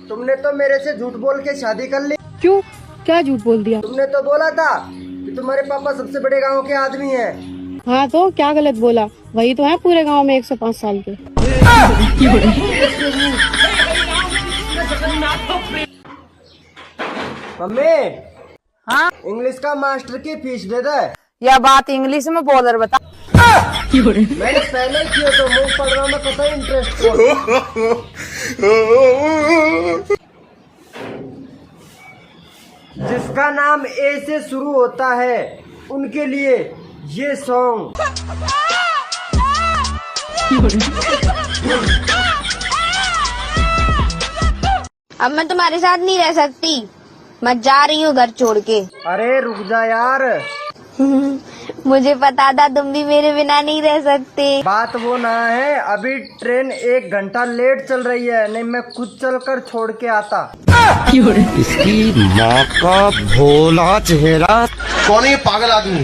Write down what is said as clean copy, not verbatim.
तुमने तो मेरे से झूठ बोल के शादी कर ली। क्यों? क्या झूठ बोल दिया? तुमने तो बोला था कि तुम्हारे पापा सबसे बड़े गांव के आदमी हैं। हाँ तो क्या गलत बोला? वही तो है पूरे गांव में 105 साल के। मम्मी, हाँ, इंग्लिश का मास्टर की फीस दे दे। यह बात इंग्लिश में बोल रहे बता। मैंने पहले किया तो मुंह पढ़ना में कतई इंटरेस्ट जिसका नाम ए से शुरू होता है उनके लिए ये सॉन्ग। अब मैं तुम्हारे साथ नहीं रह सकती, मैं जा रही हूँ घर छोड़ के। अरे रुक जा यार, मुझे पता था तुम भी मेरे बिना नहीं रह सकते। बात वो ना है, अभी ट्रेन 1 घंटा लेट चल रही है, नहीं मैं खुद चलकर छोड़ के आता। इसकी माँ का भोला चेहरा। कौन है ये पागल आदमी?